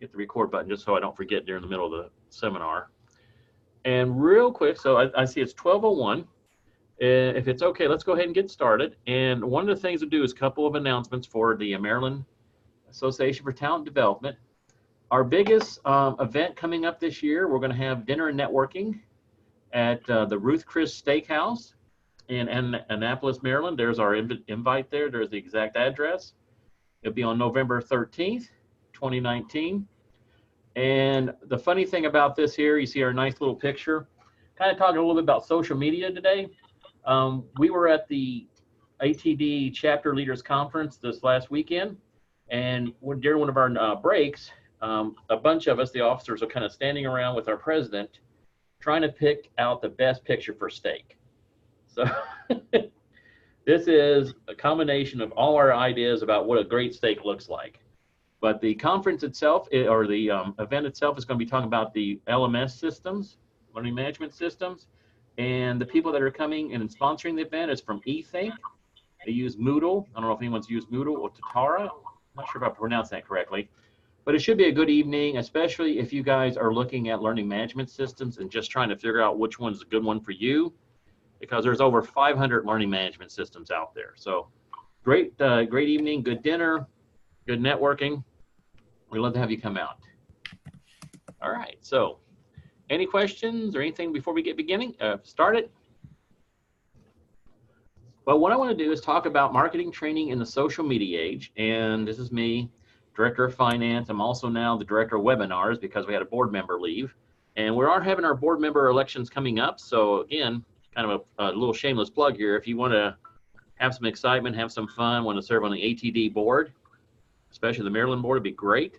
hit the record button just so I don't forget during the middle of the seminar. And real quick, so I see it's 12:01. If it's okay, let's go ahead and get started. And one of the things to do is a couple of announcements for the Maryland Association for Talent Development. Our biggest event coming up this year, we're going to have dinner and networking at the Ruth Chris Steakhouse in Annapolis, Maryland. There's our invite there. There's the exact address. It'll be on November 13th, 2019. And the funny thing about this here, you see our nice little picture. Kind of talking a little bit about social media today. We were at the ATD Chapter Leaders Conference this last weekend, and during one of our breaks, a bunch of us, the officers, are kind of standing around with our president trying to pick out the best picture for steak. So this is a combination of all our ideas about what a great steak looks like. But the conference itself, or the event itself, is going to be talking about the LMS systems, learning management systems. And the people that are coming and sponsoring the event is from eThink. They use Moodle. I don't know if anyone's used Moodle or Tatara. I'm not sure if I pronounced that correctly. But it should be a good evening, especially if you guys are looking at learning management systems and just trying to figure out which one's a good one for you, because there's over 500 learning management systems out there. So great evening, good dinner, good networking. We'd love to have you come out. All right, so any questions or anything before we get started? Well, what I want to do is talk about marketing training in the social media age. And this is me, Director of Finance. I'm also now the Director of Webinars because we had a board member leave. And we are having our board member elections coming up. So again, kind of a little shameless plug here. If you want to have some excitement, have some fun, want to serve on the ATD board, especially the Maryland board, it'd be great.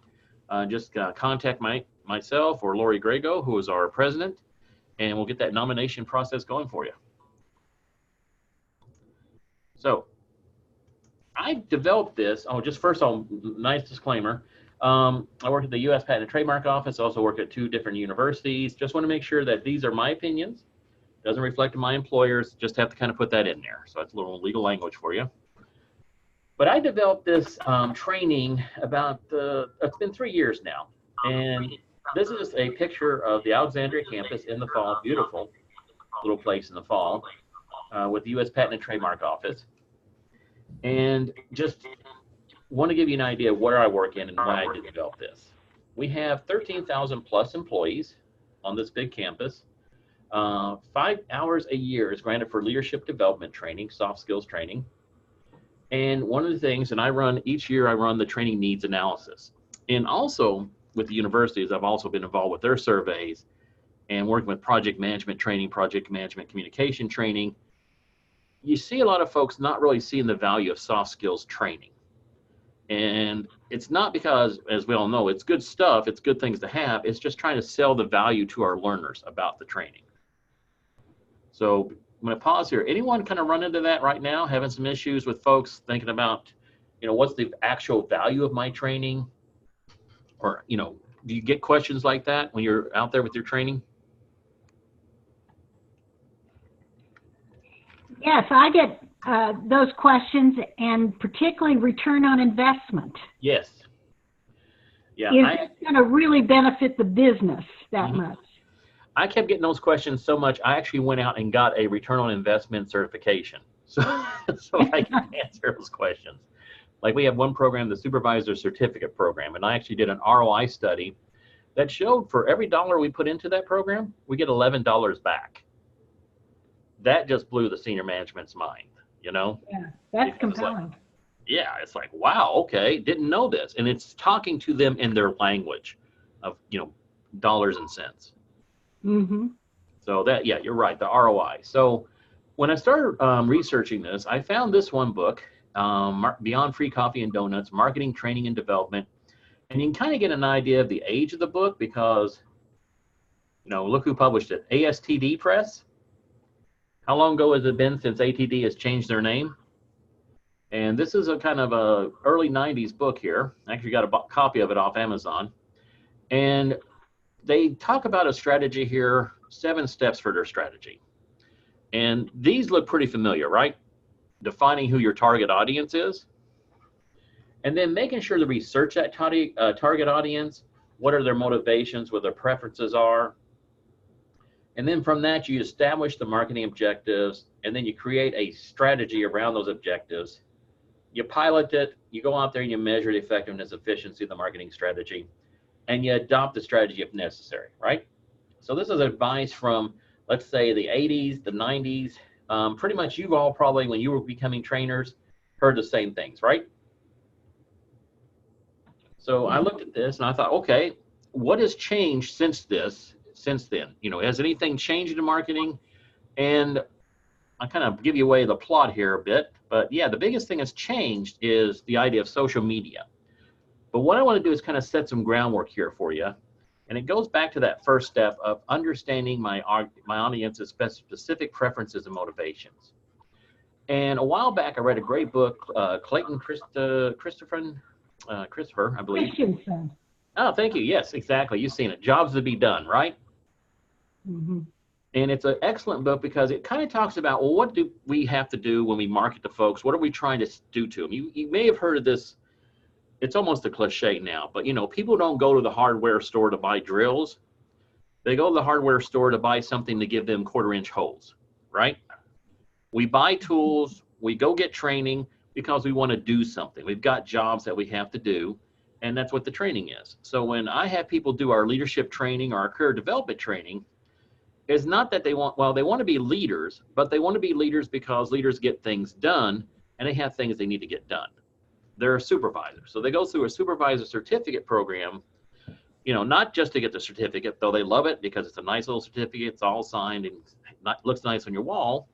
Just contact myself or Lori Grego, who is our president, and we'll get that nomination process going for you. So I developed this. Oh, just first of all, nice disclaimer. I work at the U.S. Patent and Trademark Office. I also work at 2 different universities. Just want to make sure that these are my opinions. Doesn't reflect my employers. Just have to kind of put that in there. So that's a little legal language for you. But I developed this training about, it's been 3 years now. And this is a picture of the Alexandria campus in the fall. Beautiful little place in the fall with the U.S. Patent and Trademark Office. And just want to give you an idea of where I work in and why I did develop this. We have 13,000 plus employees on this big campus. 5 hours a year is granted for leadership development training, soft skills training. And one of the things, and each year I run the training needs analysis. And also with the universities, I've also been involved with their surveys and working with project management training, project management communication training. You see a lot of folks not really seeing the value of soft skills training. And it's not because, as we all know, it's good stuff, it's good things to have, it's just trying to sell the value to our learners about the training. So I'm going to pause here. Anyone kind of run into that right now, having some issues with folks thinking about, what's the actual value of my training? Or, do you get questions like that when you're out there with your training? Yes, I get those questions, and particularly return on investment. Yes. Yeah. Is it going to really benefit the business that much? I kept getting those questions so much, I actually went out and got a return on investment certification. So I can answer those questions. Like we have one program, the Supervisor Certificate Program, and I actually did an ROI study that showed for every $1 we put into that program, we get $11 back. That just blew the senior management's mind, Yeah, that's compelling. It's like, wow, okay, didn't know this. And it's talking to them in their language of, dollars and cents. Mm-hmm. So that, you're right, the ROI. So when I started researching this, I found this one book, Beyond Free Coffee and Donuts, Marketing, Training, and Development. And you can kind of get an idea of the age of the book because, look who published it, ASTD Press. How long ago has it been since ATD has changed their name? And this is a kind of a early 90s book here. I actually got a copy of it off Amazon. And they talk about a strategy here, 7 steps for their strategy. And these look pretty familiar, right? Defining who your target audience is. And then making sure to research that target audience, what are their motivations, what their preferences are. And then from that, you establish the marketing objectives, and then you create a strategy around those objectives. You pilot it, you go out there and you measure the effectiveness, efficiency of the marketing strategy, and you adopt the strategy if necessary, right? So this is advice from, let's say, the 80s, the 90s. Pretty much you've all probably, when you were becoming trainers, heard the same things, right? So I looked at this and I thought, okay, what has changed since then? You know, has anything changed in marketing? And I kind of give you away the plot here a bit, but yeah, the biggest thing that's changed is the idea of social media. But what I want to do is kind of set some groundwork here for you. And it goes back to that first step of understanding my audience's specific preferences and motivations. And a while back, I read a great book, Clayton Christopher, I believe. Christensen. Oh, thank you. Yes, exactly. You've seen it. Jobs to be done, right? Mm-hmm. And it's an excellent book because it kind of talks about, well, what do we have to do when we market to folks? What are we trying to do to them? You may have heard of this. It's almost a cliche now, but you know, people don't go to the hardware store to buy drills. They go to the hardware store to buy something to give them 1/4-inch holes, right? We buy tools, we go get training because we want to do something. We've got jobs that we have to do, and that's what the training is. So when I have people do our leadership training or our career development training, it's not that they want to be leaders, but they want to be leaders because leaders get things done and they have things they need to get done. They're a supervisor. So they go through a supervisor certificate program, you know, not just to get the certificate, though they love it because it's a nice little certificate. It's all signed and looks nice on your wall.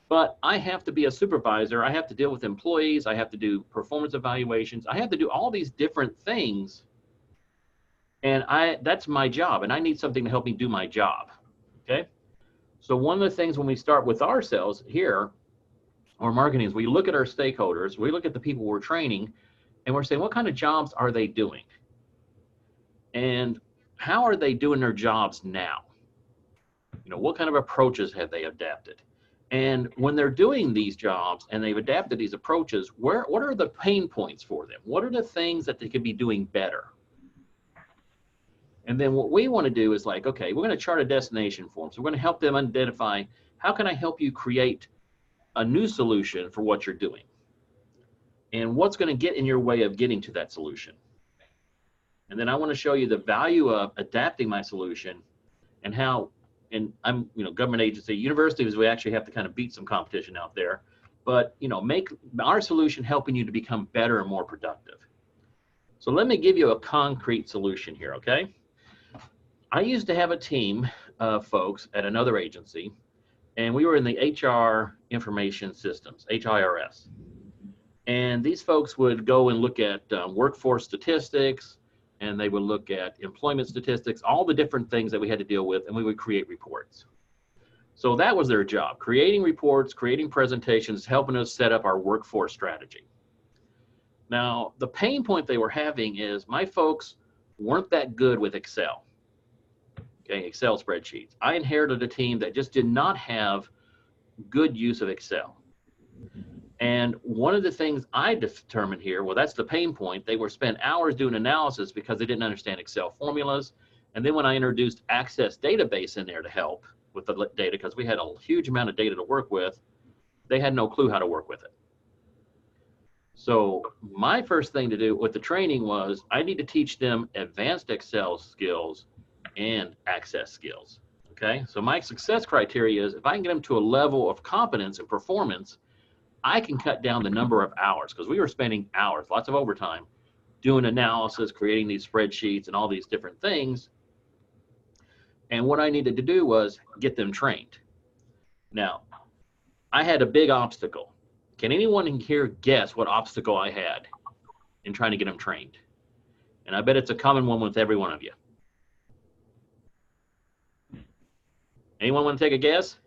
But I have to be a supervisor. I have to deal with employees. I have to do performance evaluations. I have to do all these different things. And that's my job. And I need something to help me do my job. Okay. So one of the things when we start with ourselves here, or marketing, is we look at our stakeholders, we look at the people we're training, and we're saying, what kind of jobs are they doing? And how are they doing their jobs now? You know, what kind of approaches have they adapted? And when they're doing these jobs and they've adapted these approaches, what are the pain points for them? What are the things that they could be doing better? And then what we want to do is like, okay, we're going to chart a destination for them. So we're going to help them identify, how can I help you create a new solution for what you're doing? And what's going to get in your way of getting to that solution? And then I want to show you the value of adapting my solution and how, and I'm, you know, government agency, universities, we actually have to kind of beat some competition out there, but, you know, make our solution helping you to become better and more productive. So let me give you a concrete solution here, okay? I used to have a team of folks at another agency, and we were in the HR information systems, HIRS. And these folks would go and look at workforce statistics, and they would look at employment statistics, all the different things that we had to deal with, and we would create reports. So that was their job, creating reports, creating presentations, helping us set up our workforce strategy. Now, the pain point they were having is my folks weren't that good with Excel. Okay, Excel spreadsheets. I inherited a team that just did not have good use of Excel. And one of the things I determined here, well, that's the pain point. They were spent hours doing analysis because they didn't understand Excel formulas. And then when I introduced Access Database in there to help with the data, because we had a huge amount of data to work with, they had no clue how to work with it. So my first thing to do with the training was I need to teach them advanced Excel skills and Access skills. Okay, so my success criteria is if I can get them to a level of competence and performance, I can cut down the number of hours, because we were spending hours, lots of overtime, doing analysis, creating these spreadsheets and all these different things. And what I needed to do was get them trained. Now, I had a big obstacle. Can anyone in here guess what obstacle I had in trying to get them trained? And I bet it's a common one with every one of you. Anyone want to take a guess?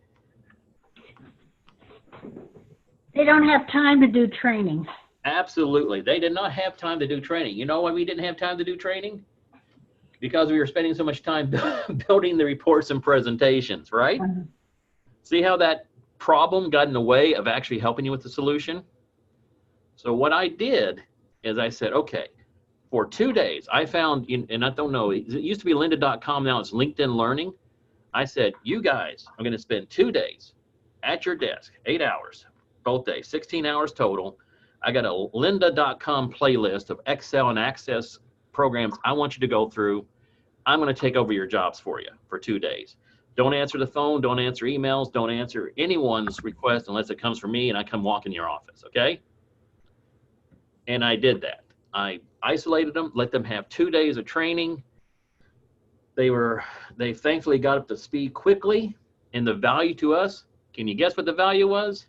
They don't have time to do training. Absolutely. They did not have time to do training. You know why we didn't have time to do training? Because we were spending so much time building the reports and presentations, right? See how that problem got in the way of actually helping you with the solution? So what I did is I said, okay, for 2 days. I found, and I don't know, it used to be lynda.com, now it's LinkedIn Learning. I said, you guys are going to spend 2 days at your desk, 8 hours, both days, 16 hours total. I got a lynda.com playlist of Excel and Access programs I want you to go through. I'm going to take over your jobs for you for 2 days. Don't answer the phone, don't answer emails, don't answer anyone's request unless it comes from me and I come walk in your office, okay? And I did that. I isolated them, let them have 2 days of training. They thankfully got up to speed quickly, and the value to us, can you guess what the value was?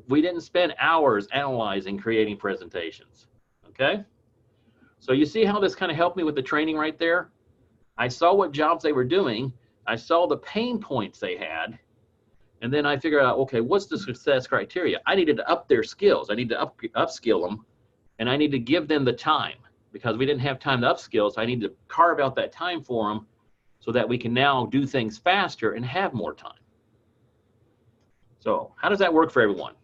We didn't spend hours analyzing, creating presentations, okay? So you see how this kind of helped me with the training right there? I saw what jobs they were doing. I saw the pain points they had. And then I figured out, okay, what's the success criteria? I needed to up their skills. I need to upskill them, and I need to give them the time because we didn't have time to upskill. So I need to carve out that time for them so that we can now do things faster and have more time. So how does that work for everyone?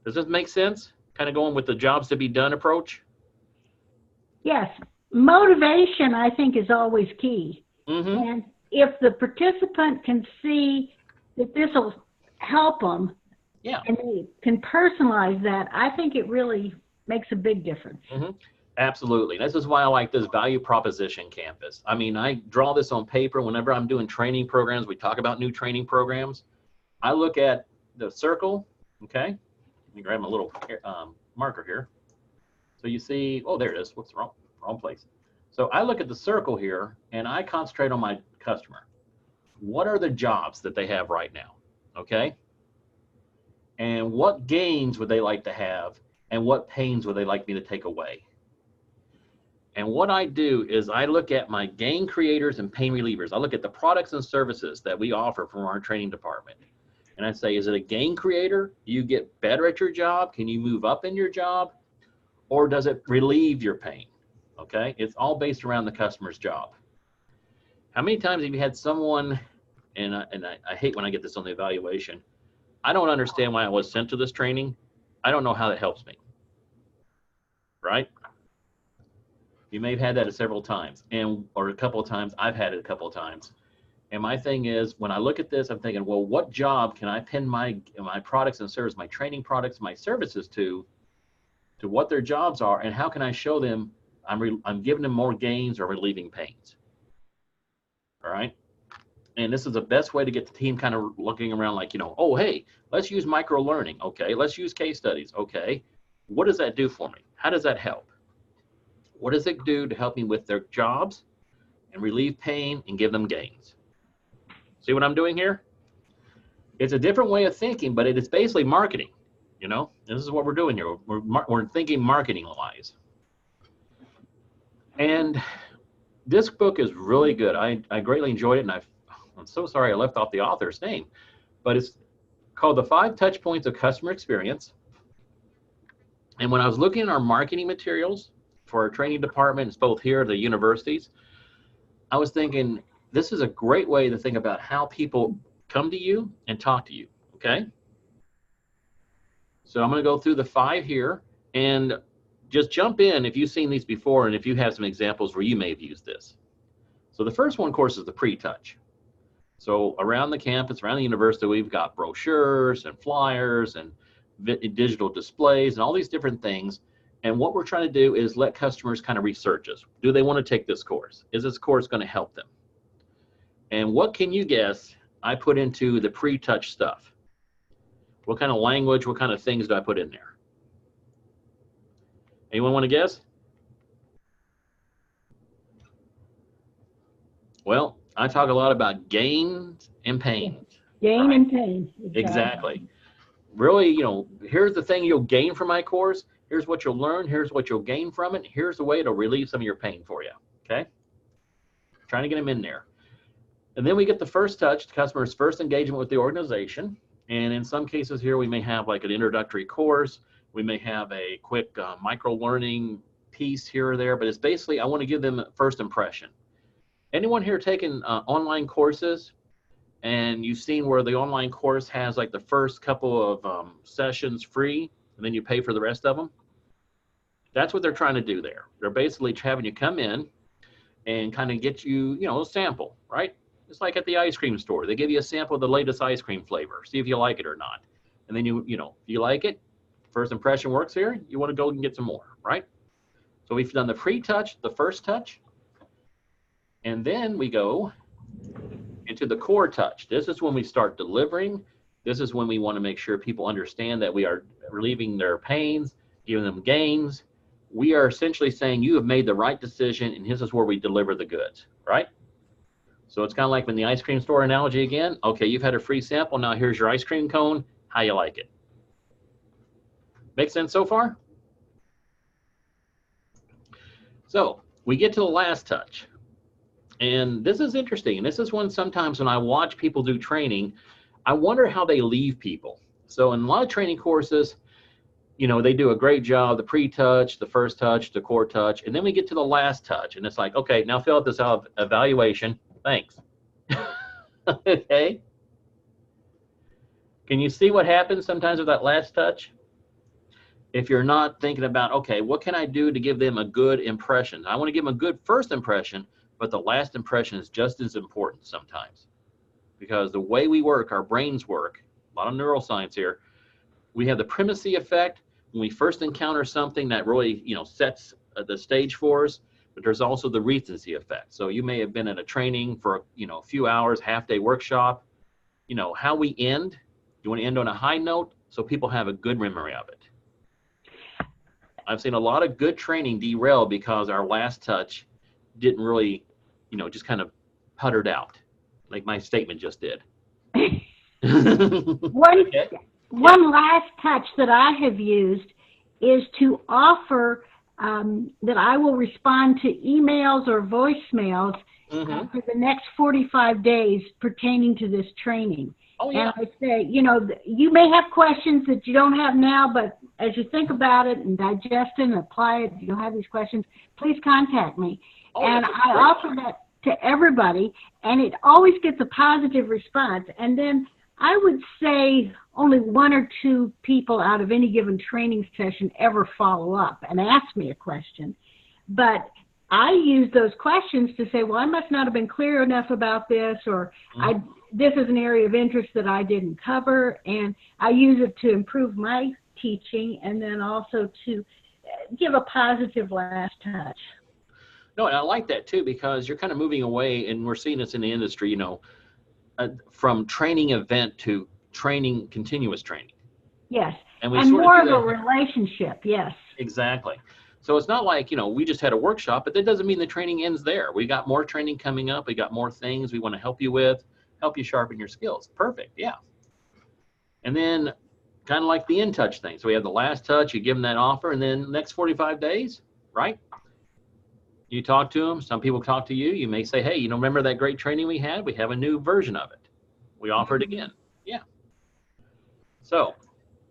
Does this make sense? Kind of going with the jobs to be done approach? Yes. Motivation, I think, is always key. Mm-hmm. And if the participant can see that this will help them, yeah, and they can personalize that, I think it really makes a big difference. Mm-hmm. Absolutely. This is why I like this value proposition canvas. I mean, I draw this on paper whenever I'm doing training programs. We talk about new training programs. I look at the circle, okay? Let me grab my little marker here. So you see, oh, there it is. Whoops, wrong place. So I look at the circle here and I concentrate on my customer. What are the jobs that they have right now? Okay. And what gains would they like to have? And what pains would they like me to take away? And what I do is I look at my gain creators and pain relievers. I look at the products and services that we offer from our training department. And I say, is it a gain creator? Do you get better at your job? Can you move up in your job? Or does it relieve your pain? Okay, it's all based around the customer's job. How many times have you had someone, and I hate when I get this on the evaluation, I don't understand why I was sent to this training. I don't know how that helps me, right? You may have had that several times, or a couple of times. I've had it a couple of times. And my thing is, when I look at this, I'm thinking, well, what job can I pin my products and services, my training products, my services to what their jobs are, and how can I show them I'm giving them more gains or relieving pains. All right. And this is the best way to get the team kind of looking around like, oh, hey, let's use micro learning. Okay. Let's use case studies. Okay. What does that do for me? How does that help? What does it do to help me with their jobs and relieve pain and give them gains? See what I'm doing here? It's a different way of thinking, but it is basically marketing. This is what we're doing here. We're thinking marketing wise. And this book is really good. I greatly enjoyed it, and I'm so sorry I left off the author's name, but it's called The 5 Touch Points of Customer Experience. And when I was looking at our marketing materials for our training departments, both here at the universities, I was thinking this is a great way to think about how people come to you and talk to you, okay? So I'm going to go through the 5 here, and just jump in if you've seen these before and if you have some examples where you may have used this. So the first one, of course, is the pre-touch. So around the campus, around the university, we've got brochures and flyers and digital displays and all these different things. And what we're trying to do is let customers kind of research us. Do they want to take this course? Is this course going to help them? And what can you guess I put into the pre-touch stuff? What kind of language, what kind of things do I put in there? Anyone want to guess? Well, I talk a lot about gains and pains. Gain and pain. Exactly. Really, here's the thing you'll gain from my course. Here's what you'll learn. Here's what you'll gain from it. Here's the way it'll relieve some of your pain for you. Okay? Trying to get them in there. And then we get the first touch, the customer's first engagement with the organization. And in some cases here, we may have like an introductory course. We may have a quick micro learning piece here or there, but it's basically, I want to give them a first impression. Anyone here taking online courses, and you've seen where the online course has like the first couple of sessions free, and then you pay for the rest of them. That's what they're trying to do there. They're basically having you come in and kind of get you, a sample, right? It's like at the ice cream store. They give you a sample of the latest ice cream flavor, see if you like it or not. And then if you like it, first impression works here, you want to go and get some more, right? So we've done the pre-touch, the first touch, and then we go into the core touch. This is when we start delivering. This is when we want to make sure people understand that we are relieving their pains, giving them gains. We are essentially saying you have made the right decision, and this is where we deliver the goods, right? So it's kind of like when the ice cream store analogy again. Okay, you've had a free sample. Now here's your ice cream cone. How you like it? Make sense so far? So we get to the last touch. And this is interesting. And this is one sometimes when I watch people do training, I wonder how they leave people. So in a lot of training courses, they do a great job, the pre-touch, the first touch, the core touch, and then we get to the last touch. And it's like, okay, now fill out this evaluation. Thanks. Okay. Can you see what happens sometimes with that last touch? If you're not thinking about, okay, what can I do to give them a good impression? I want to give them a good first impression, but the last impression is just as important sometimes. Because the way we work, our brains work, a lot of neuroscience here, we have the primacy effect. When we first encounter something that really, sets the stage for us, but there's also the recency effect. So you may have been at a training for, a few hours, half-day workshop. How we end, you want to end on a high note so people have a good memory of it. I've seen a lot of good training derail because our last touch didn't really, just kind of puttered out, like my statement just did. One last touch that I have used is to offer that I will respond to emails or voicemails for the next 45 days pertaining to this training. Oh, yeah. And I say, you may have questions that you don't have now, but as you think about it and digest it and apply it, you'll have these questions, please contact me. Oh, and I offer that to everybody, and it always gets a positive response. And then I would say only 1 or 2 people out of any given training session ever follow up and ask me a question. But I use those questions to say, well, I must not have been clear enough about this, or this is an area of interest that I didn't cover, and I use it to improve my teaching and then also to give a positive last touch. No, and I like that too, because you're kind of moving away, and we're seeing this in the industry, from training event to training, continuous training. Yes, and more of a relationship, yes. Exactly. So it's not like, we just had a workshop, but that doesn't mean the training ends there. We got more training coming up. We got more things we want to help you with, help you sharpen your skills. Perfect, yeah. And then kind of like the in-touch thing. So we have the last touch, you give them that offer, and then next 45 days, right? You talk to them. Some people talk to you. You may say, hey, remember that great training we had? We have a new version of it. We offer it again. Yeah. So.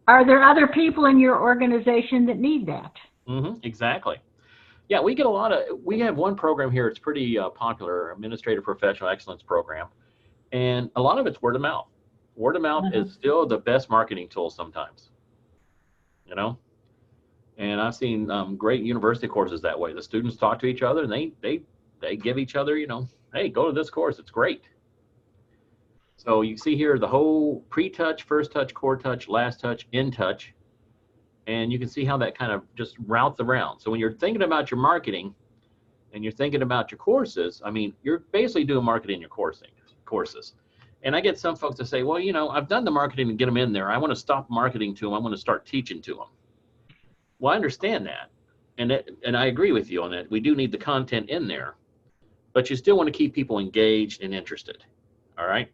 Are there other people in your organization that need that? Exactly. Yeah, we have one program here. It's pretty popular, Administrative Professional Excellence Program. And a lot of it's word of mouth. Word of mouth is still the best marketing tool sometimes, And I've seen great university courses that way. The students talk to each other, and they give each other, hey, go to this course. It's great. So you see here the whole pre-touch, first touch, core touch, last touch, in touch. And you can see how that kind of just routes around. So when you're thinking about your marketing and you're thinking about your courses, you're basically doing marketing in your courses. And I get some folks to say, well, I've done the marketing to get them in there. I want to stop marketing to them. I want to start teaching to them. Well, I understand that. And I agree with you on that. We do need the content in there, but you still want to keep people engaged and interested. All right.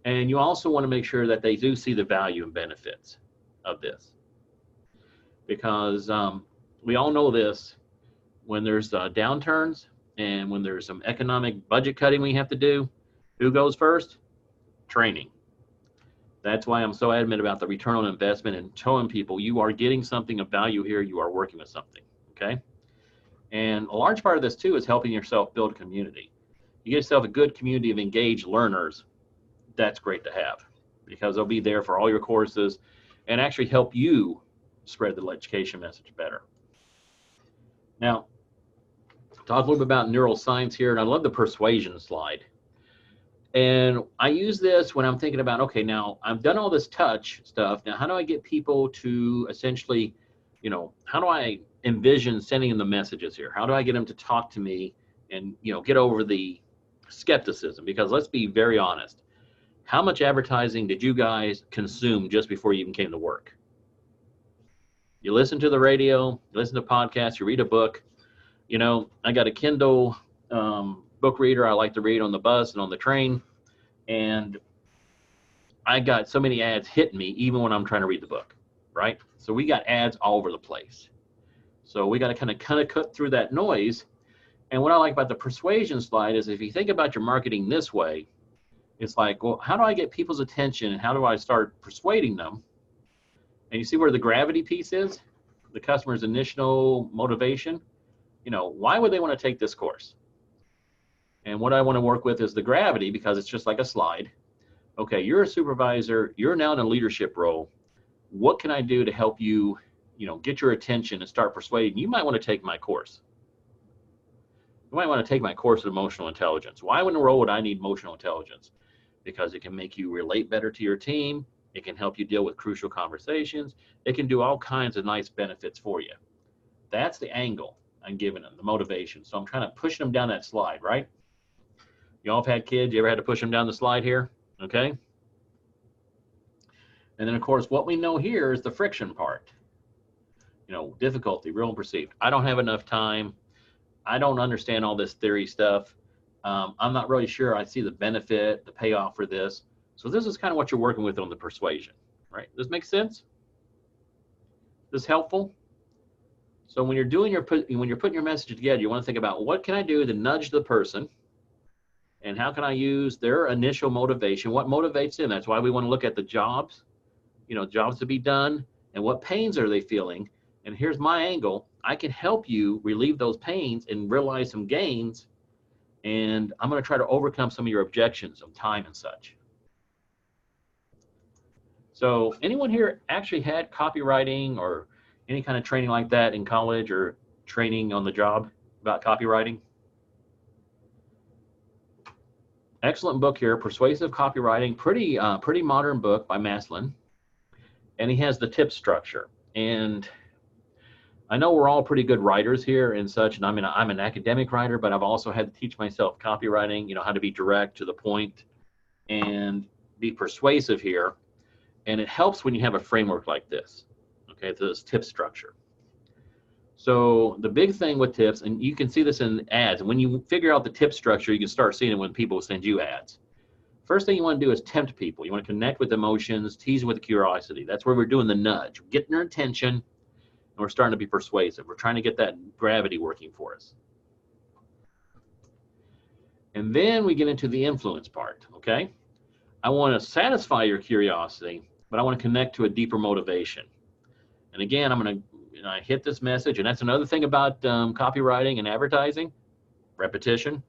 And you also want to make sure that they do see the value and benefits of this. Because we all know this, when there's downturns and when there's some economic budget cutting we have to do, who goes first? Training. That's why I'm so adamant about the return on investment and showing people you are getting something of value here, you are working with something, okay? And a large part of this too is helping yourself build community. You get yourself a good community of engaged learners, that's great to have, because they'll be there for all your courses and actually help you spread the education message better. Now, talk a little bit about neuroscience here, and I love the persuasion slide. And I use this when I'm thinking about, okay, now I've done all this touch stuff. Now, how do I get people to essentially, how do I envision sending them the messages here? How do I get them to talk to me and, get over the skepticism? Because let's be very honest. How much advertising did you guys consume just before you even came to work? You listen to the radio, you listen to podcasts, you read a book. I got a Kindle book reader I like to read on the bus and on the train, and I got so many ads hitting me even when I'm trying to read the book, right? So we got ads all over the place. So we got to kind of cut through that noise. And what I like about the persuasion slide is if you think about your marketing this way, it's like, well, how do I get people's attention and how do I start persuading them? And you see where the gravity piece is? The customer's initial motivation. Why would they want to take this course? And what I want to work with is the gravity, because it's just like a slide. Okay, you're a supervisor, you're now in a leadership role. What can I do to help you, get your attention and start persuading? You might want to take my course. You might want to take my course in emotional intelligence. Why in the world would I need emotional intelligence? Because it can make you relate better to your team. It can help you deal with crucial conversations. It can do all kinds of nice benefits for you. That's the angle I'm giving them, the motivation. So I'm trying to push them down that slide, right? You all have had kids. You ever had to push them down the slide here? Okay. And then, of course, what we know here is the friction part. Difficulty, real and perceived. I don't have enough time. I don't understand all this theory stuff. I'm not really sure I see the benefit, the payoff for this. So this is kind of what you're working with on the persuasion, right? Does this make sense? Is this helpful? So when you're putting your message together, you want to think about what can I do to nudge the person, and how can I use their initial motivation? What motivates them? That's why we want to look at the jobs, jobs to be done, and what pains are they feeling? And here's my angle. I can help you relieve those pains and realize some gains, and I'm going to try to overcome some of your objections of time and such. So anyone here actually had copywriting or any kind of training like that in college or training on the job about copywriting? Excellent book here, Persuasive Copywriting, pretty modern book by Maslin. And he has the tip structure. And I know we're all pretty good writers here and such, and I'm an academic writer, but I've also had to teach myself copywriting, how to be direct, to the point, and be persuasive here. And it helps when you have a framework like this, okay, this tip structure. So the big thing with tips, and you can see this in ads, when you figure out the tip structure, you can start seeing it when people send you ads. First thing you want to do is tempt people. You want to connect with emotions, tease with curiosity. That's where we're doing the nudge, getting their attention, and we're starting to be persuasive. We're trying to get that gravity working for us. And then we get into the influence part, okay? I want to satisfy your curiosity, but I want to connect to a deeper motivation. And again, I'm going to I hit this message, and that's another thing about copywriting and advertising, repetition.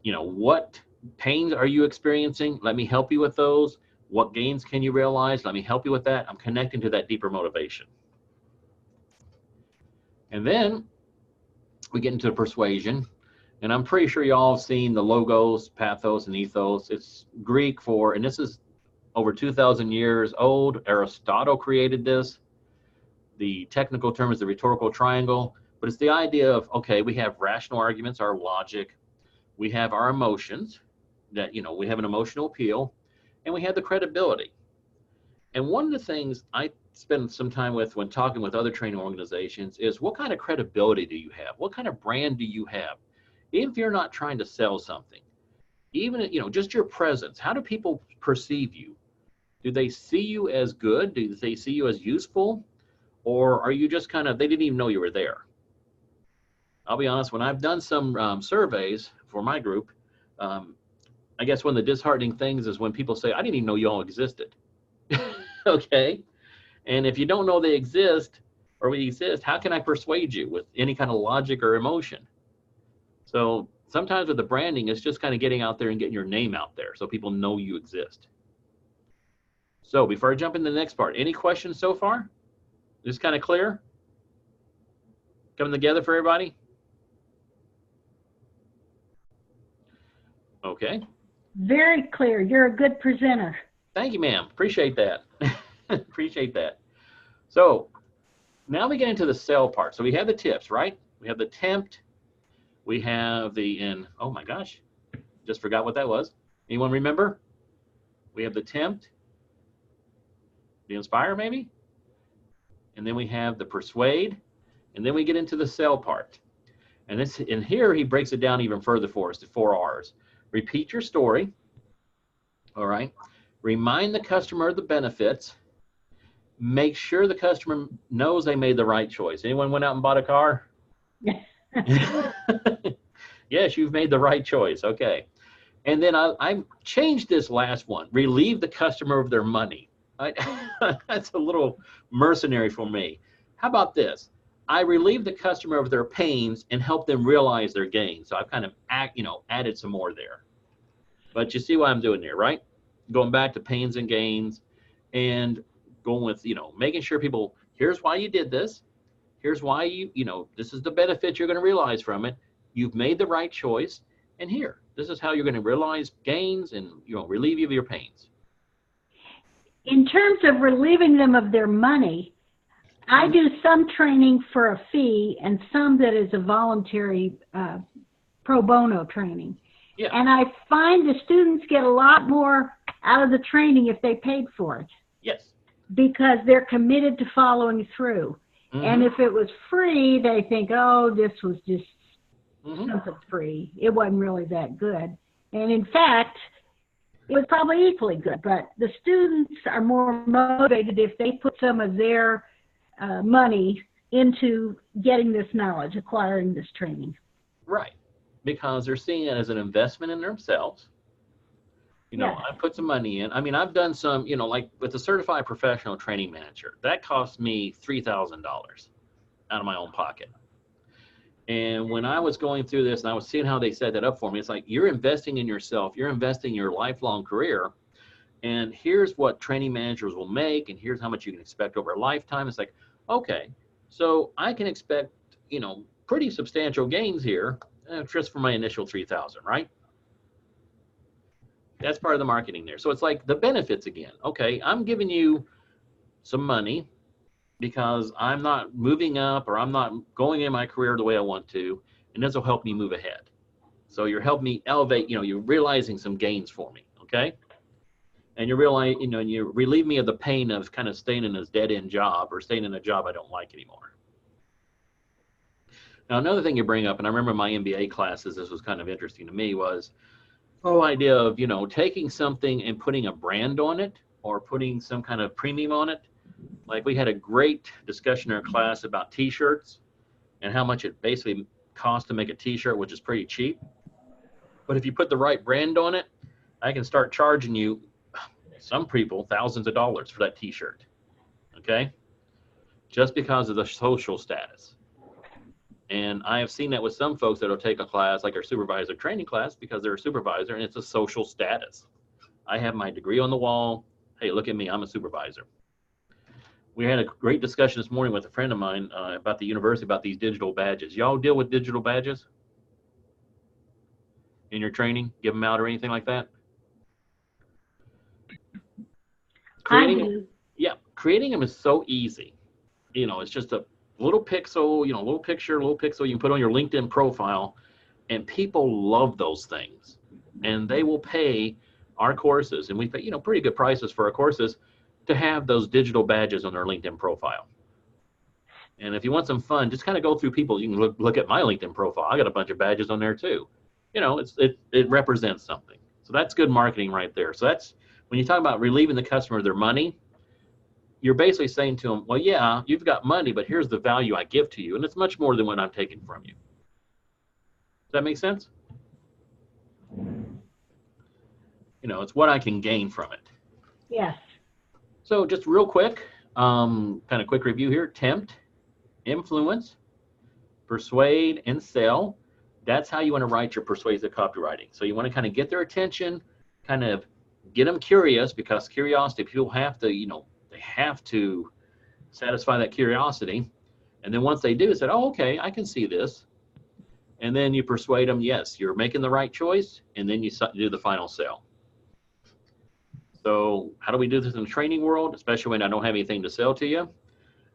What pains are you experiencing? Let me help you with those. What gains can you realize? Let me help you with that. I'm connecting to that deeper motivation. And then we get into the persuasion, and I'm pretty sure you all have seen the logos, pathos, and ethos. It's Greek for, and this is over 2,000 years old. Aristotle created this. The technical term is the rhetorical triangle, but it's the idea of, okay, we have rational arguments, our logic, we have our emotions, that, we have an emotional appeal, and we have the credibility. And one of the things I spend some time with when talking with other training organizations is, what kind of credibility do you have? What kind of brand do you have? Even if you're not trying to sell something, even, just your presence, how do people perceive you? Do they see you as good? Do they see you as useful? Or are you just kind of, they didn't even know you were there? I'll be honest, when I've done some surveys for my group, I guess one of the disheartening things is when people say, I didn't even know you all existed. Okay. And if you don't know they exist, or we exist, how can I persuade you with any kind of logic or emotion? So sometimes with the branding, it's just kind of getting out there and getting your name out there so people know you exist. So before I jump into the next part, any questions so far? Is this kind of clear? Coming together for everybody? Okay. Very clear. You're a good presenter. Thank you, ma'am. Appreciate that. Appreciate that. So now we get into the sell part. So we have the tips, right? We have the tempt. We have the oh my gosh, just forgot what that was. Anyone remember? We have the tempt, the inspire maybe, and then we have the persuade, and then we get into the sell part. And here he breaks it down even further for us to 4 R's. Repeat your story. All right. Remind the customer of the benefits. Make sure the customer knows they made the right choice. Anyone went out and bought a car? Yes, you've made the right choice. Okay. And then I changed this last one. Relieve the customer of their money. That's a little mercenary for me. How about this? I relieve the customer of their pains and help them realize their gains. So I've kind of added some more there. But you see what I'm doing there, right? Going back to pains and gains and going with, making sure people, here's why you did this. Here's why this is the benefit you're going to realize from it. You've made the right choice. And here, this is how you're going to realize gains and, relieve you of your pains. In terms of relieving them of their money, I do some training for a fee and some that is a voluntary pro bono training. Yeah. And I find the students get a lot more out of the training if they paid for it. Yes. Because they're committed to following through. Mm-hmm. And if it was free, they think, oh, this was just something free. It wasn't really that good. And in fact, it was probably equally good. But the students are more motivated if they put some of their money into getting this knowledge, acquiring this training. Right. Because they're seeing it as an investment in themselves. Yeah. I put some money in. I mean, I've done some, like with the certified professional training manager, that cost me $3,000 out of my own pocket. And when I was going through this and I was seeing how they set that up for me, it's like, you're investing in yourself, you're investing in your lifelong career. And here's what training managers will make, and here's how much you can expect over a lifetime. It's like, okay, so I can expect, pretty substantial gains here just for my initial $3,000, right? That's part of the marketing there. So it's like the benefits again. Okay, I'm giving you some money because I'm not moving up or I'm not going in my career the way I want to, and this will help me move ahead. So you're helping me elevate, you're realizing some gains for me, okay? And you realize, you relieve me of the pain of kind of staying in this dead-end job or staying in a job I don't like anymore. Now, another thing you bring up, and I remember my MBA classes, this was kind of interesting to me, was the whole idea of, taking something and putting a brand on it or putting some kind of premium on it. Like we had a great discussion in our class about T-shirts and how much it basically costs to make a T-shirt, which is pretty cheap. But if you put the right brand on it, I can start charging you, some people, thousands of dollars for that T-shirt, okay? Just because of the social status. And I have seen that with some folks that will take a class like our supervisor training class because they're a supervisor and it's a social status. I have my degree on the wall. Hey, look at me, I'm a supervisor. We had a great discussion this morning with a friend of mine about the university, about these digital badges. Y'all deal with digital badges in your training? Give them out or anything like that? Creating them is so easy. It's just a little pixel, little picture you can put on your LinkedIn profile, and people love those things. And they will pay our courses, and we pay, pretty good prices for our courses to have those digital badges on their LinkedIn profile. And if you want some fun, just kind of go through people. You can look at my LinkedIn profile. I got a bunch of badges on there too. It represents something. So that's good marketing right there. So that's when you talk about relieving the customer of their money, you're basically saying to them, well, yeah, you've got money, but here's the value I give to you. And it's much more than what I'm taking from you. Does that make sense? It's what I can gain from it. Yes. So just real quick, kind of quick review here. Tempt, influence, persuade, and sell. That's how you want to write your persuasive copywriting. So you want to kind of get their attention, kind of get them curious, because curiosity, people have to, they have to satisfy that curiosity. And then once they do, said, oh, okay, I can see this. And then you persuade them, yes, you're making the right choice. And then you do the final sell. So how do we do this in the training world, especially when I don't have anything to sell to you?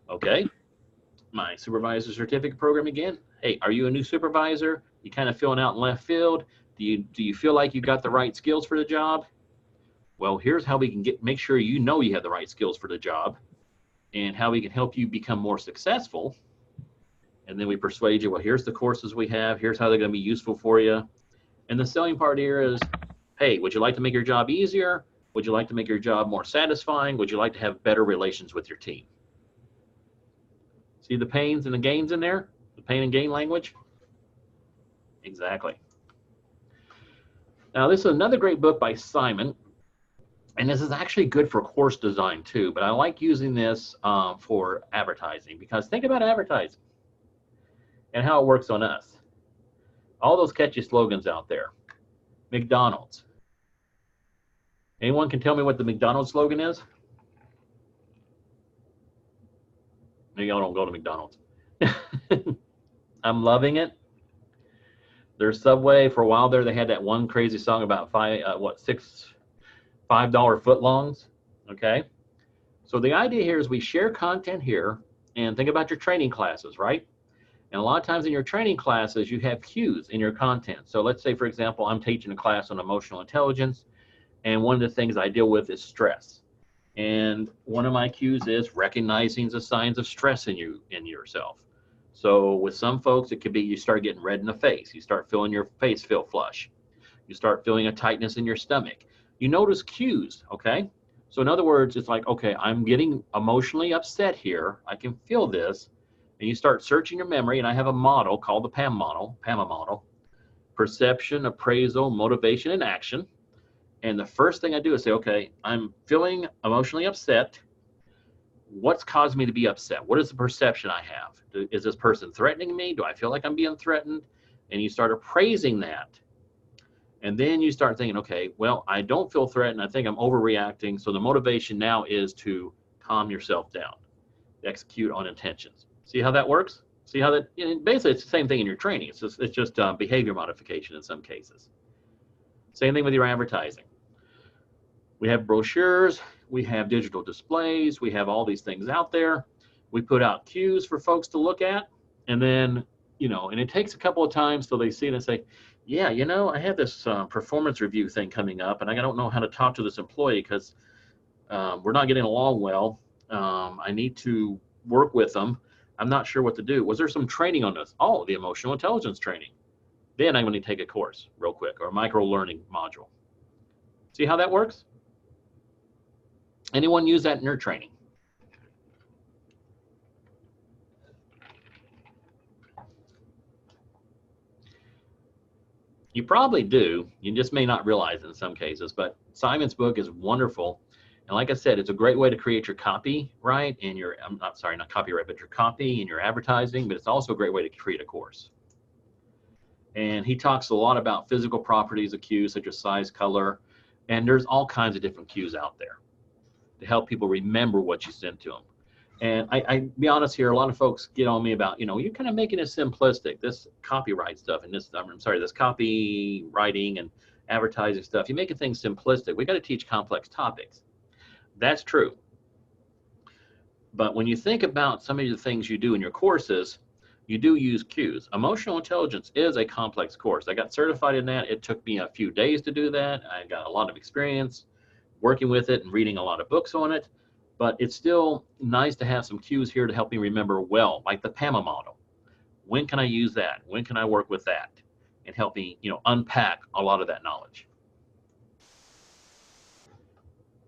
Okay, my supervisor certificate program again. Hey, are you a new supervisor? You kind of feeling out in left field? Do you feel like you got the right skills for the job? Well, here's how we can make sure you know you have the right skills for the job, and how we can help you become more successful. And then we persuade you, well, here's the courses we have, here's how they're going to be useful for you. And the selling part here is, hey, would you like to make your job easier? Would you like to make your job more satisfying? Would you like to have better relations with your team? See the pains and the gains in there? The pain and gain language? Exactly. Now, this is another great book by Simon. And this is actually good for course design too, but I like using this for advertising, because think about advertising and how it works on us. All those catchy slogans out there. McDonald's. Anyone can tell me what the McDonald's slogan is? Maybe y'all don't go to McDonald's. I'm loving it. Their Subway, for a while there, they had that one crazy song about $5 footlongs. Okay. So the idea here is we share content here, and think about your training classes, right? And a lot of times in your training classes, you have cues in your content. So let's say, for example, I'm teaching a class on emotional intelligence, and one of the things I deal with is stress. And one of my cues is recognizing the signs of stress in yourself. So with some folks, it could be you start getting red in the face. You start feeling your face feel flush. You start feeling a tightness in your stomach. You notice cues, okay? So in other words, it's like, okay, I'm getting emotionally upset here. I can feel this. And you start searching your memory, and I have a model called the PAMA model, perception, appraisal, motivation, and action. And the first thing I do is say, okay, I'm feeling emotionally upset. What's caused me to be upset? What is the perception I have? Is this person threatening me? Do I feel like I'm being threatened? And you start appraising that. And then you start thinking, okay, well, I don't feel threatened. I think I'm overreacting. So the motivation now is to calm yourself down, execute on intentions. See how that works? See how that, basically it's the same thing in your training. It's just behavior modification in some cases. Same thing with your advertising. We have brochures, we have digital displays, we have all these things out there. We put out cues for folks to look at, and then, and it takes a couple of times till they see it and say, yeah, I have this performance review thing coming up, and I don't know how to talk to this employee because we're not getting along well. I need to work with them. I'm not sure what to do. Was there some training on this? Oh, the emotional intelligence training. Then I'm going to take a course real quick, or a micro learning module. See how that works? Anyone use that in your training? You probably do. You just may not realize it in some cases, but Simon's book is wonderful. And like I said, it's a great way to create your copy, right? And not copyright, but your copy and your advertising, but it's also a great way to create a course. And he talks a lot about physical properties of cues, such as size, color, and there's all kinds of different cues out there to help people remember what you sent to them. And I be honest here, a lot of folks get on me about, you're kind of making it simplistic, this copyright stuff and this copywriting and advertising stuff. You're making things simplistic. We got to teach complex topics. That's true. But when you think about some of the things you do in your courses, you do use cues. Emotional intelligence is a complex course. I got certified in that. It took me a few days to do that. I got a lot of experience working with it and reading a lot of books on it. But it's still nice to have some cues here to help me remember well, like the PAMA model. When can I use that? When can I work with that? And help me, unpack a lot of that knowledge.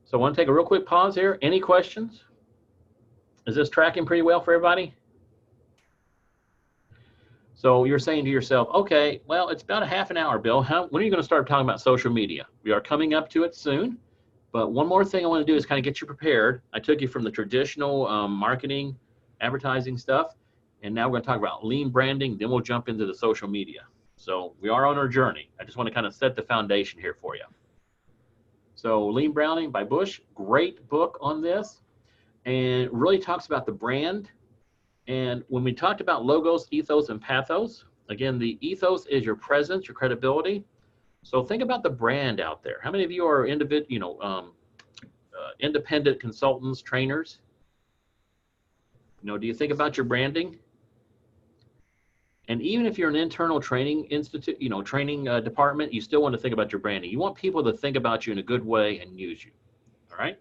So I want to take a real quick pause here. Any questions? Is this tracking pretty well for everybody? So you're saying to yourself, okay, well, it's about a half an hour, Bill. When are you going to start talking about social media? We are coming up to it soon. But one more thing I want to do is kind of get you prepared. I took you from the traditional marketing, advertising stuff, and now we're going to talk about lean branding. Then we'll jump into the social media. So we are on our journey. I just want to kind of set the foundation here for you. So Lean Branding by Bush, great book on this. and really talks about the brand. And when we talked about logos, ethos, and pathos, again, the ethos is your presence, your credibility. So think about the brand out there. How many of you are independent consultants, trainers? Do you think about your branding? And even if you're an internal training institute, training department, you still want to think about your branding. You want people to think about you in a good way and use you. All right.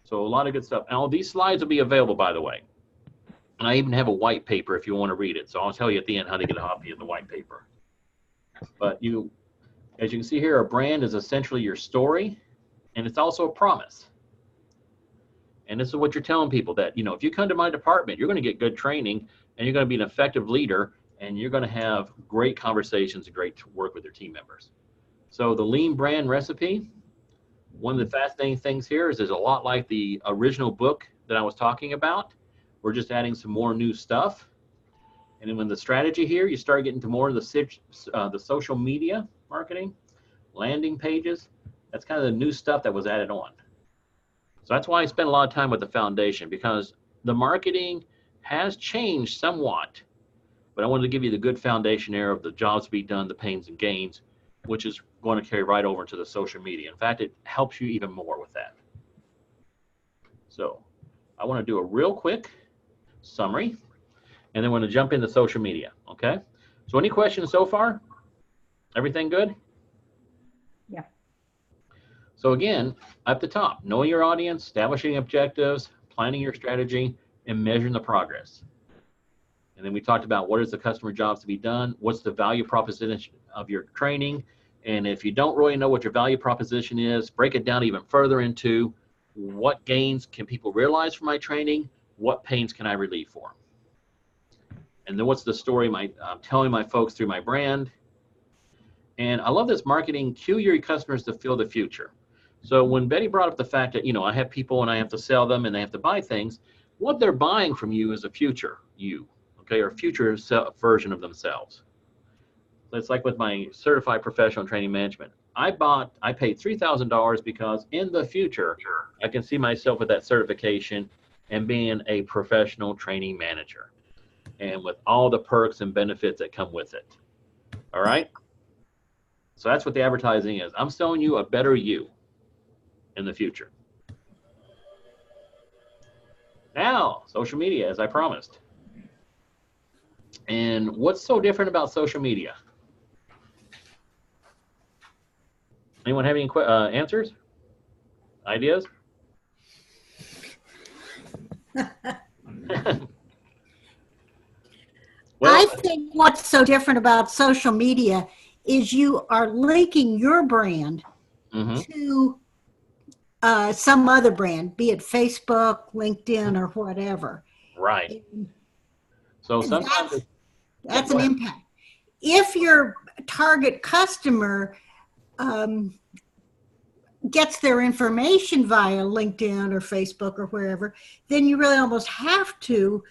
So a lot of good stuff. And all these slides will be available, by the way. And I even have a white paper if you want to read it. So I'll tell you at the end how to get a copy of the white paper. But as you can see here, a brand is essentially your story, and it's also a promise. And this is what you're telling people, that, if you come to my department, you're going to get good training, and you're going to be an effective leader, and you're going to have great conversations and great work with your team members. So the lean brand recipe, one of the fascinating things here is there's a lot like the original book that I was talking about. We're just adding some more new stuff. And then when the strategy here, you start getting to more of the social media marketing, landing pages. That's kind of the new stuff that was added on. So that's why I spent a lot of time with the foundation, because the marketing has changed somewhat, but I wanted to give you the good foundation there of the jobs to be done, the pains and gains, which is going to carry right over into the social media. In fact, it helps you even more with that. So I want to do a real quick summary, and then we're going to jump into social media. Okay. So any questions so far? Everything good? Yeah. So again, up the top, knowing your audience, establishing objectives, planning your strategy, and measuring the progress. And then we talked about what is the customer jobs to be done, what's the value proposition of your training, and if you don't really know what your value proposition is, break it down even further into what gains can people realize from my training, what pains can I relieve for them, and then what's the story I'm telling my folks through my brand. And I love this marketing, cue your customers to feel the future. So when Betty brought up the fact that, I have people and I have to sell them and they have to buy things, what they're buying from you is a future you, okay, or future version of themselves. It's like with my certified professional training management. I paid $3,000 because in the future, I can see myself with that certification and being a professional training manager, and with all the perks and benefits that come with it. All right. So that's what the advertising is. I'm selling you a better you in the future. Now, social media, as I promised. And what's so different about social media? Anyone have any answers? Ideas? Well, I think what's so different about social media is you are linking your brand to some other brand, be it Facebook, LinkedIn, or whatever. Right. So sometimes that's an impact. If your target customer gets their information via LinkedIn or Facebook or wherever, then you really almost have to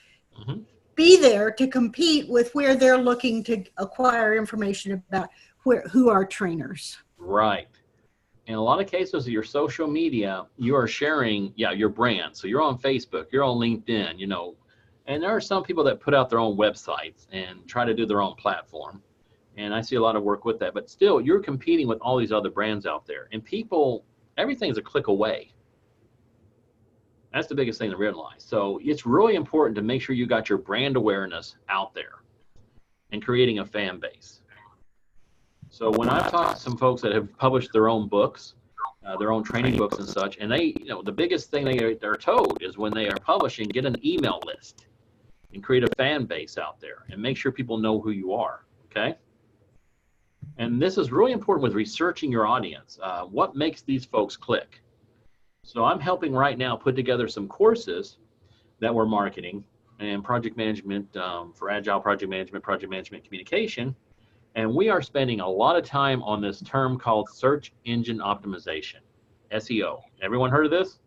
be there to compete with where they're looking to acquire information about who are trainers. Right. In a lot of cases, your social media, you are sharing, your brand. So you're on Facebook, you're on LinkedIn, and there are some people that put out their own websites and try to do their own platform. And I see a lot of work with that, but still you're competing with all these other brands out there, and people, everything's a click away. That's the biggest thing to realize. So it's really important to make sure you got your brand awareness out there and creating a fan base. So when I've talked to some folks that have published their own books, their own training books and such, and they, the biggest thing they're told is when they are publishing, get an email list and create a fan base out there and make sure people know who you are, okay? And this is really important with researching your audience. What makes these folks click? So I'm helping right now put together some courses that we're marketing and project management for agile project management communication. And we are spending a lot of time on this term called search engine optimization, SEO. Everyone heard of this?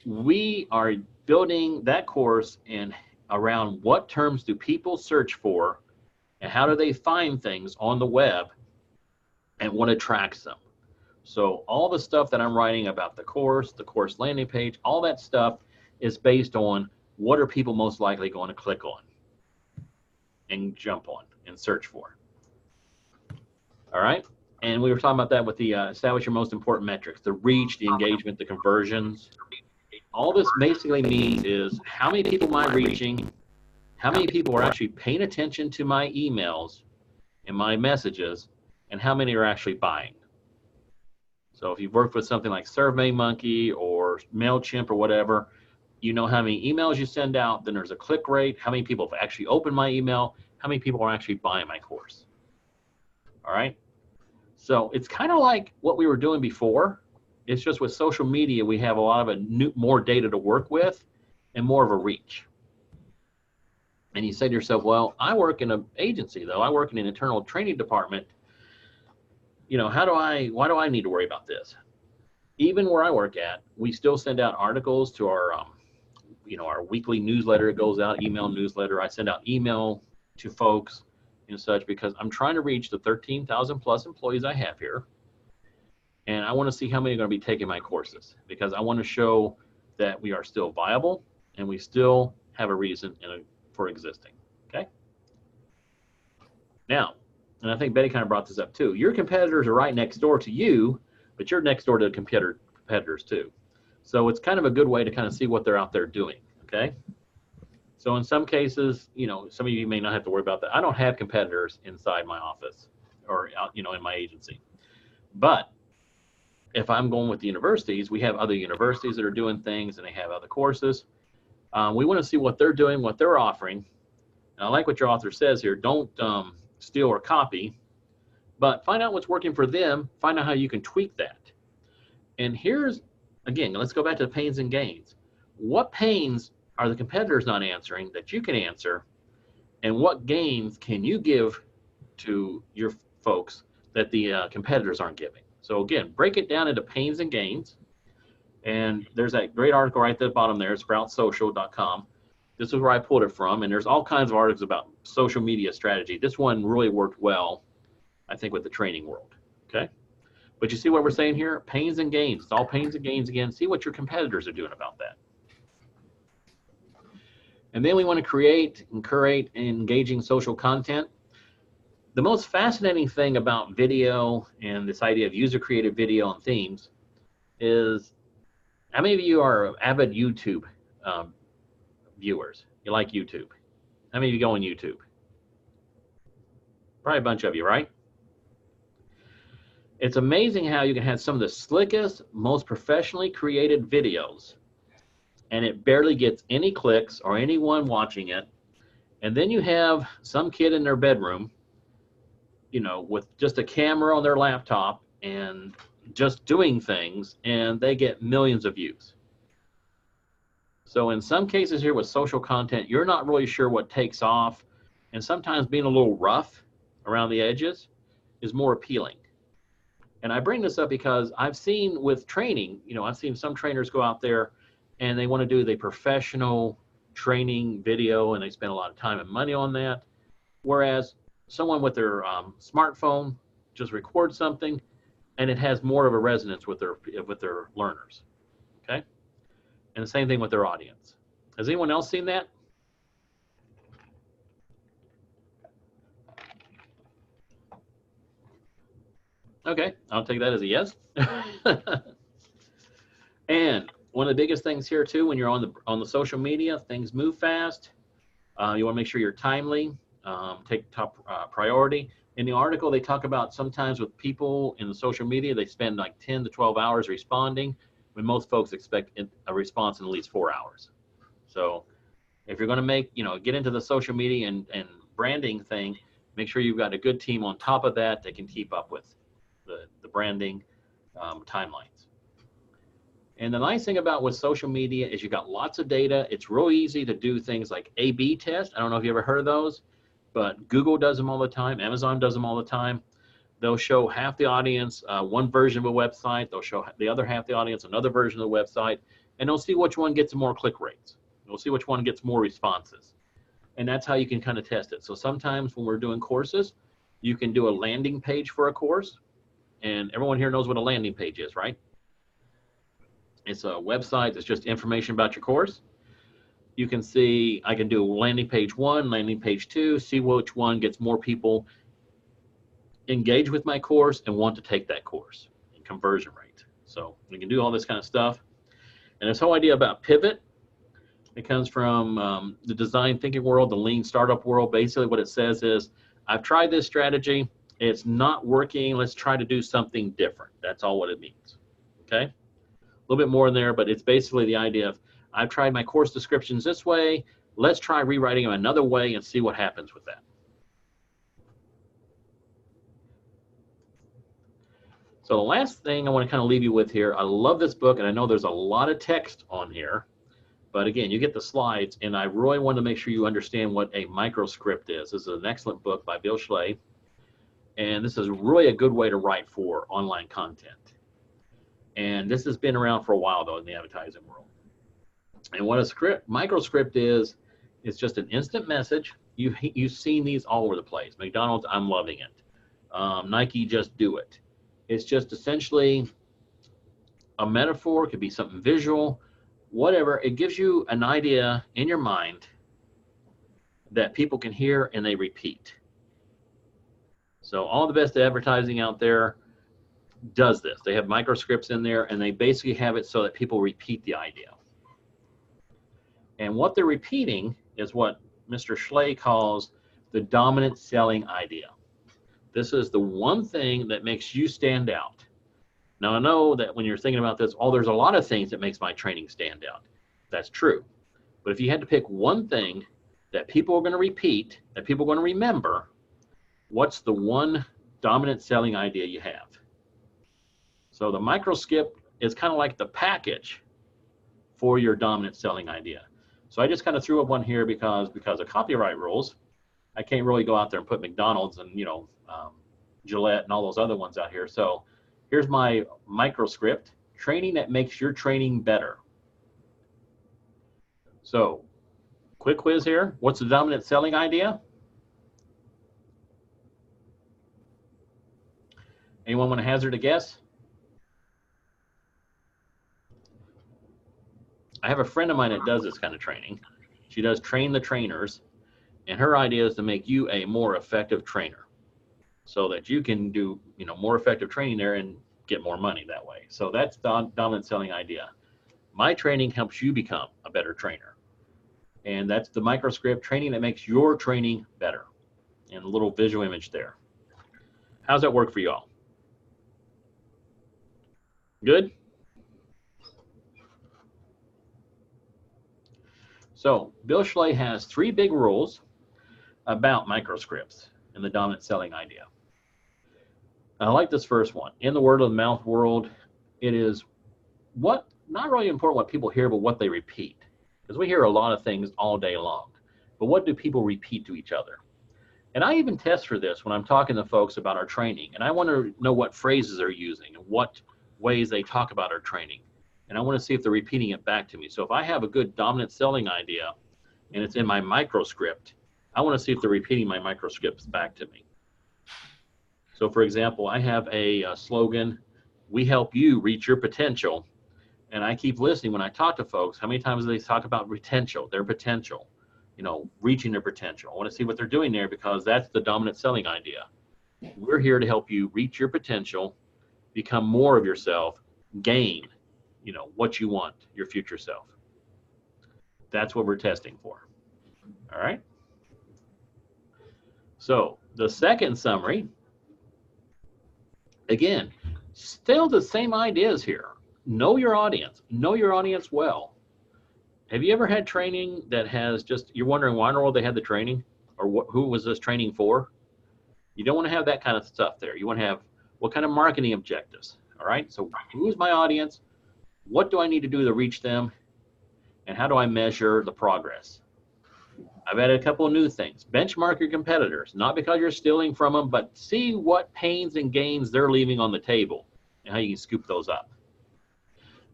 We are building that course in around what terms do people search for and how do they find things on the web and what attracts them. So all the stuff that I'm writing about the course landing page, all that stuff is based on what are people most likely going to click on and jump on and search for. All right. And we were talking about that with the establish your most important metrics, the reach, the engagement, the conversions. All this basically means is how many people am I reaching? How many people are actually paying attention to my emails and my messages, and how many are actually buying? So if you've worked with something like SurveyMonkey or MailChimp or whatever, you know how many emails you send out, then there's a click rate, how many people have actually opened my email, how many people are actually buying my course. All right. So it's kind of like what we were doing before. It's just with social media, we have a lot of more data to work with and more of a reach. And you say to yourself, well, I work in an agency though. I work in an internal training department. You know, why do I need to worry about this? Even where I work at, we still send out articles to our, our weekly newsletter. It goes out, email newsletter. I send out email to folks and such because I'm trying to reach the 13,000 plus employees I have here. And I want to see how many are going to be taking my courses because I want to show that we are still viable and we still have a reason for existing. Okay. Now, and I think Betty kind of brought this up too. Your competitors are right next door to you, but you're next door to competitors too. So it's kind of a good way to kind of see what they're out there doing. Okay. So in some cases, some of you may not have to worry about that. I don't have competitors inside my office or in my agency. But if I'm going with the universities, we have other universities that are doing things and they have other courses. We want to see what they're doing, what they're offering. And I like what your author says here. Don't steal or copy, but find out what's working for them. Find out how you can tweak that. And here's, again, let's go back to the pains and gains. What pains are the competitors not answering that you can answer? And what gains can you give to your folks that the competitors aren't giving? So again, break it down into pains and gains. And there's that great article right at the bottom there, sproutsocial.com. This is where I pulled it from. And there's all kinds of articles about social media strategy. This one really worked well, I think, with the training world. Okay. But you see what we're saying here? Pains and gains. It's all pains and gains again. See what your competitors are doing about that. And then we want to create and curate engaging social content. The most fascinating thing about video and this idea of user-created video and themes is, how many of you are avid YouTube viewers? You like YouTube? How many of you go on YouTube? Probably a bunch of you, right? It's amazing how you can have some of the slickest, most professionally created videos, and it barely gets any clicks or anyone watching it. And then you have some kid in their bedroom, with just a camera on their laptop and just doing things, and they get millions of views. So in some cases here with social content, you're not really sure what takes off, and sometimes being a little rough around the edges is more appealing. And I bring this up because I've seen with training, I've seen some trainers go out there and they want to do the professional training video and they spend a lot of time and money on that. Whereas someone with their smartphone just records something and it has more of a resonance with their learners. Okay. And the same thing with their audience. Has anyone else seen that? Okay, I'll take that as a yes. And one of the biggest things here too, when you're on the social media, things move fast. You want to make sure you're timely, take top priority. In the article, they talk about sometimes with people in the social media, they spend like 10 to 12 hours responding, when most folks expect a response in at least 4 hours. So if you're going to get into the social media and branding thing, make sure you've got a good team on top of that that can keep up with the branding timelines. And the nice thing about with social media is you got lots of data. It's real easy to do things like A/B test. I don't know if you ever heard of those, but Google does them all the time. Amazon does them all the time. They'll show half the audience one version of a website. They'll show the other half the audience another version of the website, and they'll see which one gets more click rates. They'll see which one gets more responses. And that's how you can kind of test it. So sometimes when we're doing courses, you can do a landing page for a course, and everyone here knows what a landing page is, right? It's a website that's just information about your course. You can see I can do landing page 1, landing page 2, see which one gets more people engaged with my course and want to take that course, and conversion rate. So we can do all this kind of stuff. And this whole idea about pivot, it comes from the design thinking world, the lean startup world. Basically what it says is, I've tried this strategy, it's not working, let's try to do something different. That's all what it means, okay? A little bit more in there, but it's basically the idea of, I've tried my course descriptions this way, let's try rewriting them another way and see what happens with that. So the last thing I want to kind of leave you with here, I love this book, and I know there's a lot of text on here, but again, you get the slides, and I really want to make sure you understand what a microscript is. This is an excellent book by Bill Schley, and this is really a good way to write for online content. And this has been around for a while, though, in the advertising world. And what a microscript is, it's just an instant message. You've seen these all over the place. McDonald's, I'm loving it. Nike, just do it. It's just essentially a metaphor. It could be something visual, whatever. It gives you an idea in your mind that people can hear and they repeat. So all the best advertising out there does this. They have microscripts in there, and they basically have it so that people repeat the idea. And what they're repeating is what Mr. Schley calls the dominant selling idea. This is the one thing that makes you stand out. Now, I know that when you're thinking about this, there's a lot of things that makes my training stand out. That's true. But if you had to pick one thing that people are going to repeat, that people are going to remember, what's the one dominant selling idea you have? So the microscript is kind of like the package for your dominant selling idea. So I just kind of threw up one here because of copyright rules. I can't really go out there and put McDonald's and, Gillette and all those other ones out here. So here's my microscript, training that makes your training better. So quick quiz here. What's the dominant selling idea? Anyone want to hazard a guess? I have a friend of mine that does this kind of training. She does train the trainers, and her idea is to make you a more effective trainer so that you can do, more effective training there and get more money that way. So that's the dominant selling idea. My training helps you become a better trainer. And that's the microscript, training that makes your training better. And a little visual image there. How's that work for you all? Good? So Bill Schley has 3 big rules about microscripts and the dominant selling idea. I like this first one. In the word of the mouth world, it is not really important what people hear, but what they repeat. Because we hear a lot of things all day long. But what do people repeat to each other? And I even test for this when I'm talking to folks about our training. And I want to know what phrases they're using and what ways they talk about our training. And I want to see if they're repeating it back to me. So if I have a good dominant selling idea and it's in my microscript, I want to see if they're repeating my microscripts back to me. So for example, I have a slogan, we help you reach your potential. And I keep listening when I talk to folks, how many times do they talk about potential, their potential, reaching their potential. I want to see what they're doing there because that's the dominant selling idea. We're here to help you reach your potential, become more of yourself, gain, what you want, your future self. That's what we're testing for. All right. So the second summary, again, still the same ideas here. Know your audience well. Have you ever had training that has you're wondering why in the world they had the training or who was this training for? You don't want to have that kind of stuff there. You want to have what kind of marketing objectives, all right? So who's my audience? What do I need to do to reach them? And how do I measure the progress? I've added a couple of new things. Benchmark your competitors, not because you're stealing from them, but see what pains and gains they're leaving on the table and how you can scoop those up.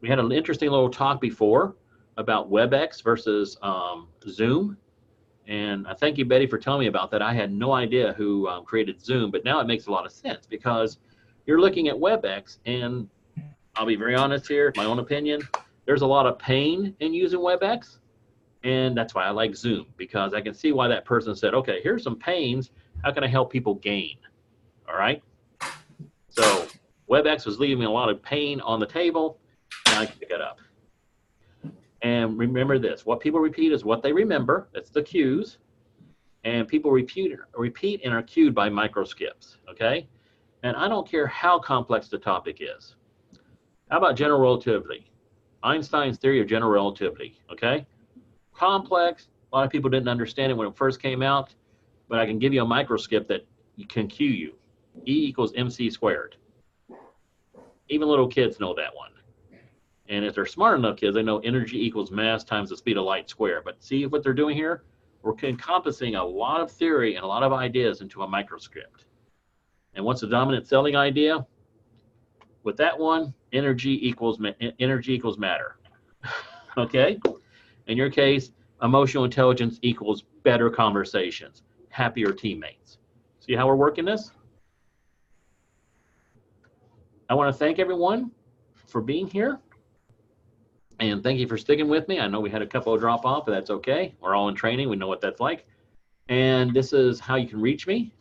We had an interesting little talk before about WebEx versus Zoom. And I thank you, Betty, for telling me about that. I had no idea who created Zoom, but now it makes a lot of sense because you're looking at WebEx, and I'll be very honest here, my own opinion, there's a lot of pain in using WebEx, and that's why I like Zoom, because I can see why that person said, okay, here's some pains, how can I help people gain? All right? So WebEx was leaving me a lot of pain on the table, and I can pick it up. And remember this, what people repeat is what they remember, that's the cues, and people repeat and are cued by micro skips, okay? And I don't care how complex the topic is. How about general relativity? Einstein's theory of general relativity, okay? Complex, a lot of people didn't understand it when it first came out, but I can give you a micro skip that can cue you. E equals mc squared. Even little kids know that one. And if they're smart enough kids, they know energy equals mass times the speed of light squared. But see what they're doing here? We're encompassing a lot of theory and a lot of ideas into a microscript. And what's the dominant selling idea? With that one, energy equals matter. Okay? In your case, emotional intelligence equals better conversations, happier teammates. See how we're working this? I want to thank everyone for being here. And thank you for sticking with me. I know we had a couple of drop off, but that's okay. We're all in training. We know what that's like. And this is how you can reach me.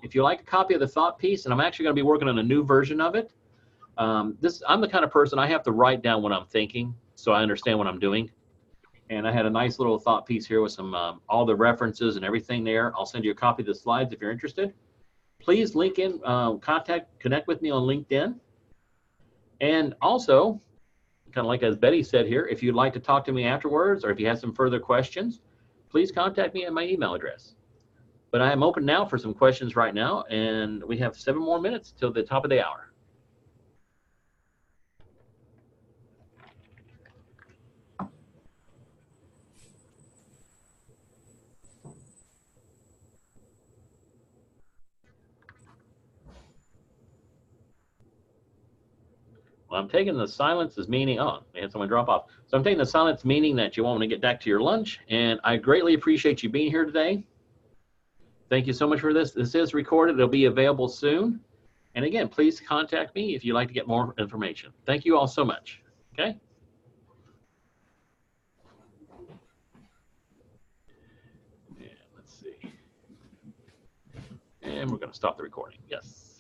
If you like a copy of the thought piece, and I'm actually going to be working on a new version of it. I'm the kind of person, I have to write down what I'm thinking so I understand what I'm doing. And I had a nice little thought piece here with some all the references and everything there. I'll send you a copy of the slides if you're interested. Please connect with me on LinkedIn. And also, kind of like as Betty said here, if you'd like to talk to me afterwards or if you have some further questions, please contact me at my email address. But I am open now for some questions right now, and we have 7 more minutes till the top of the hour. Well, I'm taking the silence as meaning, oh, I had someone drop off. So I'm taking the silence meaning that you want to get back to your lunch, and I greatly appreciate you being here today. Thank you so much for this. This is recorded. It'll be available soon. And again, please contact me if you'd like to get more information. Thank you all so much. Okay? And let's see. And we're going to stop the recording. Yes.